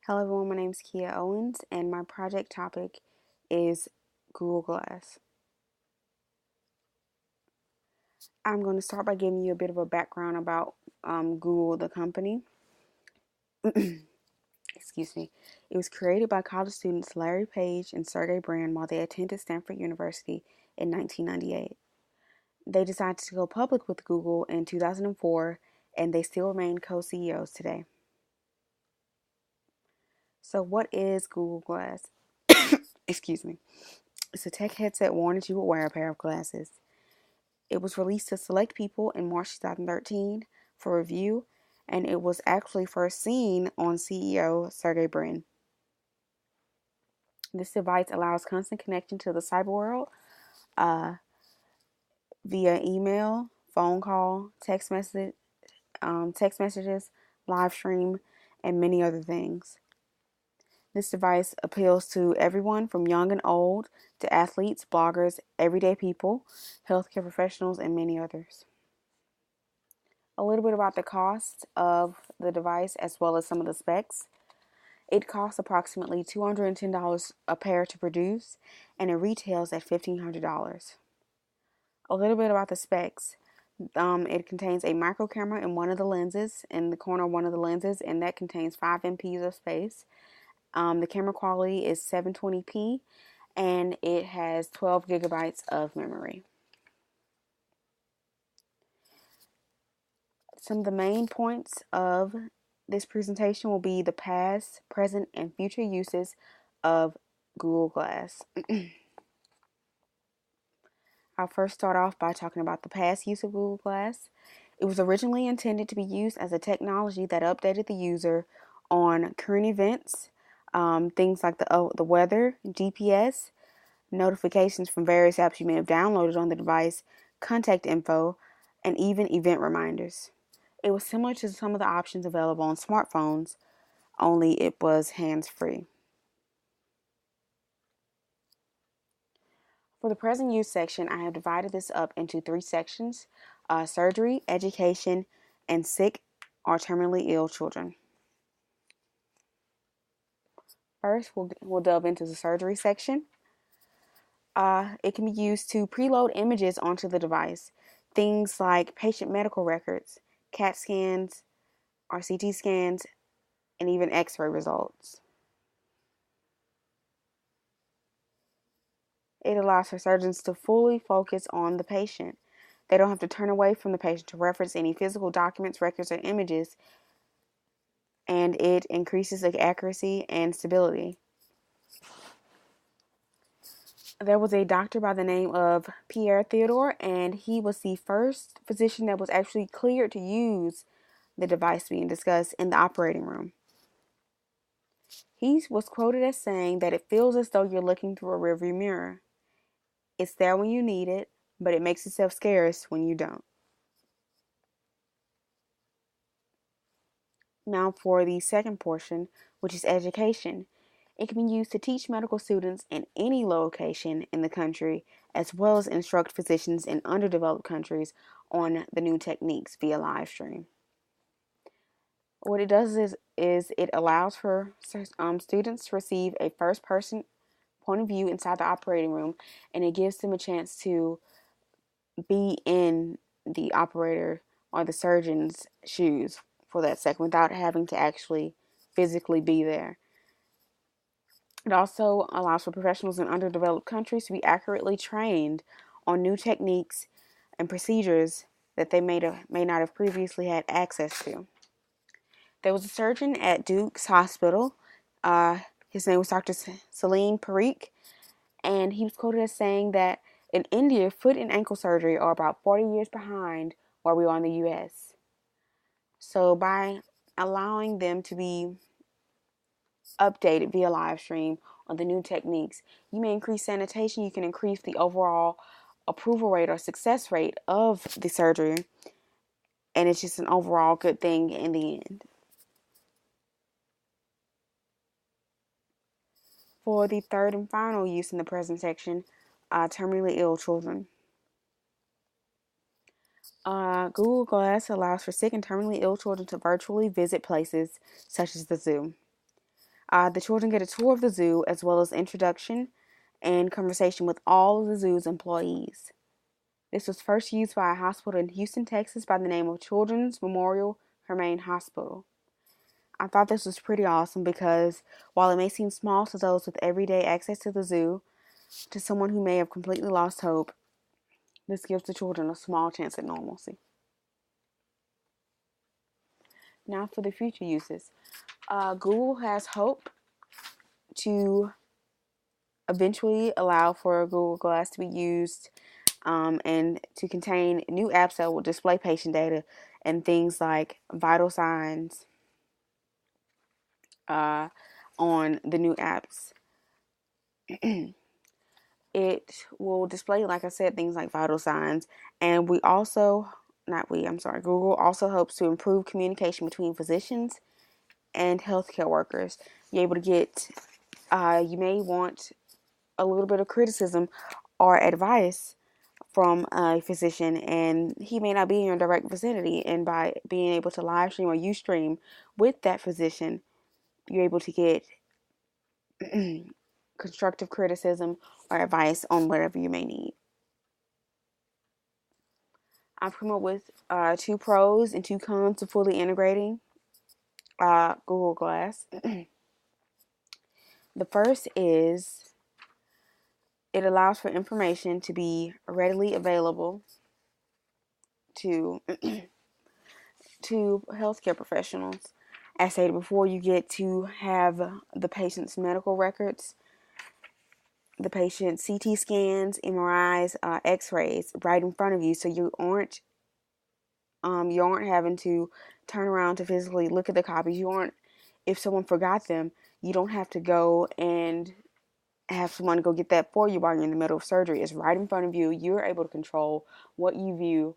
Hello everyone, my name is Kiah Owens and my project topic is Google Glass. I'm going to start by giving you a bit of a background about Google, the company. Excuse me. It was created by college students Larry Page and Sergey Brin while they attended Stanford University in 1998. They decided to go public with Google in 2004 and they still remain co-CEOs today. So what is Google Glass? Excuse me. It's a tech headset worn as you would wear a pair of glasses. It was released to select people in March 2013 for review, and it was actually first seen on CEO Sergey Brin. This device allows constant connection to the cyber world uh, via email, phone call, text messages, live stream, and many other things. This device appeals to everyone from young and old to athletes, bloggers, everyday people, healthcare professionals, and many others. A little bit about the cost of the device as well as some of the specs. It costs approximately $210 a pair to produce and it retails at $1,500. A little bit about the specs. It contains a micro camera in one of the lenses, in the corner of one of the lenses, and that contains 5 MPs of space. The camera quality is 720p and it has 12 gigabytes of memory. Some of the main points of this presentation will be the past, present, and future uses of Google Glass. I'll first start off by talking about the past use of Google Glass. It was originally intended to be used as a technology that updated the user on current events, things like the weather, GPS, notifications from various apps you may have downloaded on the device, contact info, and even event reminders. It was similar to some of the options available on smartphones, only it was hands-free. For the present use section, I have divided this up into 3 sections: surgery, education, and sick or terminally ill children. First, we'll delve into the surgery section. It can be used to preload images onto the device. Things like patient medical records, CAT scans, or CT scans, and even x-ray results. It allows for surgeons to fully focus on the patient. They don't have to turn away from the patient to reference any physical documents, records, or images, and it increases the accuracy and stability. There was a doctor by the name of Pierre Theodore, and he was the first physician that was actually cleared to use the device being discussed in the operating room. He was quoted as saying that it feels as though you're looking through a rearview mirror. It's there when you need it, but it makes itself scarce when you don't. Now for the second portion, which is education. It can be used to teach medical students in any location in the country, as well as instruct physicians in underdeveloped countries on the new techniques via live stream. What it does is it allows for students to receive a first-person point of view inside the operating room, and it gives them a chance to be in the operator or the surgeon's shoes for that second without having to actually physically be there. It also allows for professionals in underdeveloped countries to be accurately trained on new techniques and procedures that they may not have previously had access to. There was a surgeon at Duke's Hospital. His name was Dr. Salim Parikh, and he was quoted as saying that in India, foot and ankle surgery are about 40 years behind where we are in the U.S. So by allowing them to be updated via live stream on the new techniques, you may increase sanitation, you can increase the overall approval rate or success rate of the surgery, and it's just an overall good thing in the end. For the third and final use in the present section, terminally ill children. Google Glass allows for sick and terminally ill children to virtually visit places such as the zoo. The children get a tour of the zoo as well as introduction and conversation with all of the zoo's employees. This was first used by a hospital in Houston, Texas by the name of Children's Memorial Humane Hospital. I thought this was pretty awesome because while it may seem small to those with everyday access to the zoo, to someone who may have completely lost hope, this gives the children a small chance at normalcy. Now for the future uses. Google has hope to eventually allow for Google Glass to be used and to contain new apps that will display patient data and things like vital signs on the new apps. It will display, like I said, things like vital signs. And Google also hopes to improve communication between physicians and healthcare workers. You're able to get, you may want a little bit of criticism or advice from a physician, and he may not be in your direct vicinity. And by being able to live stream or Ustream with that physician, you're able to get constructive criticism or advice on whatever you may need. I've come up with 2 pros and 2 cons to fully integrating Google Glass. The first is it allows for information to be readily available to to healthcare professionals. As stated before, you get to have the patient's medical records, the patient's CT scans, MRIs, X-rays right in front of you, so you aren't having to turn around to physically look at the copies. If someone forgot them, you don't have to go and have someone go get that for you while you're in the middle of surgery. It's right in front of you. You're able to control what you view,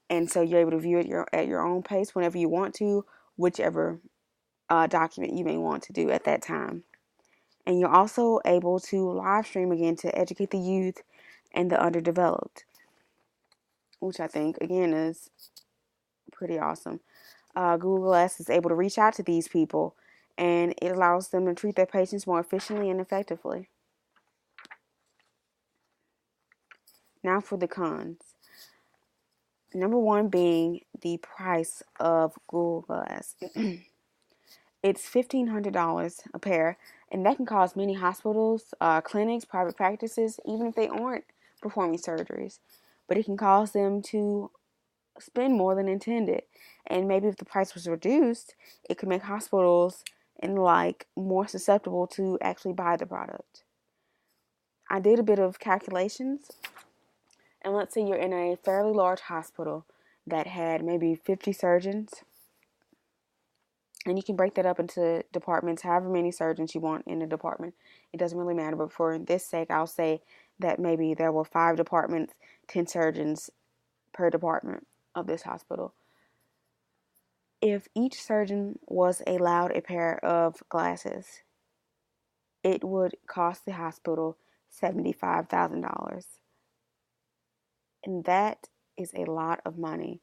and so you're able to view it at your own pace whenever you want to, whichever document you may want to do at that time. And you're also able to live stream again to educate the youth and the underdeveloped, which I think, again, is pretty awesome. Google Glass is able to reach out to these people, and it allows them to treat their patients more efficiently and effectively. Now for the cons. Number 1 being the price of Google Glass. It's $1,500 a pair, and that can cause many hospitals, clinics, private practices, even if they aren't performing surgeries. But it can cause them to spend more than intended. And maybe if the price was reduced, it could make hospitals and more susceptible to actually buy the product. I did a bit of calculations, and let's say you're in a fairly large hospital that had maybe 50 surgeons, and you can break that up into departments, however many surgeons you want in a department. It doesn't really matter, but for this sake, I'll say that maybe there were 5 departments, 10 surgeons per department of this hospital. If each surgeon was allowed a pair of glasses, it would cost the hospital $75,000. And that is a lot of money.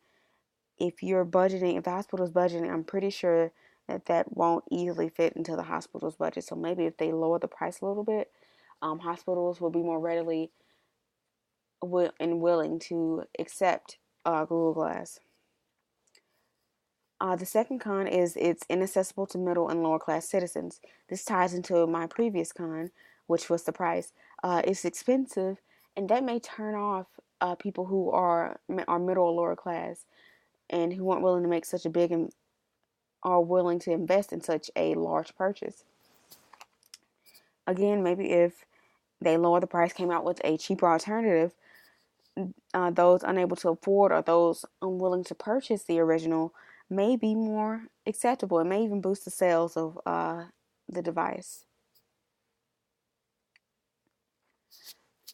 If the hospital's budgeting, I'm pretty sure that won't easily fit into the hospital's budget. So maybe if they lower the price a little bit, hospitals will be more readily and willing to accept Google Glass. The second con is it's inaccessible to middle and lower class citizens. This ties into my previous con, which was the price. It's expensive, and that may turn off people who are middle or lower class and who aren't willing to make such a big and are willing to invest in such a large purchase. Again, maybe if they lower the price, came out with a cheaper alternative, those unable to afford or those unwilling to purchase the original may be more acceptable. It may even boost the sales of the device.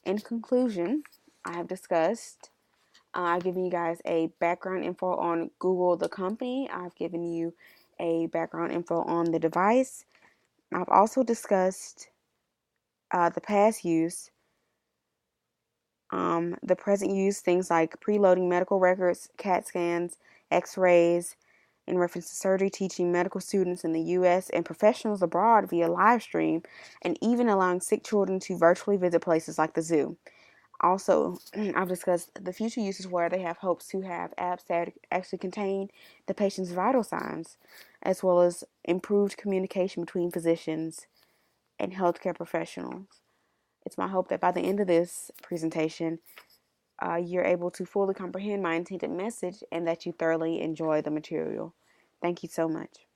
In conclusion, I've given you guys a background info on Google, the company. I've given you a background info on the device. I've also discussed the past use, the present use, things like preloading medical records, CAT scans, X-rays, in reference to surgery, teaching medical students in the U.S. and professionals abroad via live stream, and even allowing sick children to virtually visit places like the zoo. Also, I've discussed the future uses where they have hopes to have apps that actually contain the patient's vital signs, as well as improved communication between physicians and healthcare professionals. It's my hope that by the end of this presentation, you're able to fully comprehend my intended message and that you thoroughly enjoy the material. Thank you so much.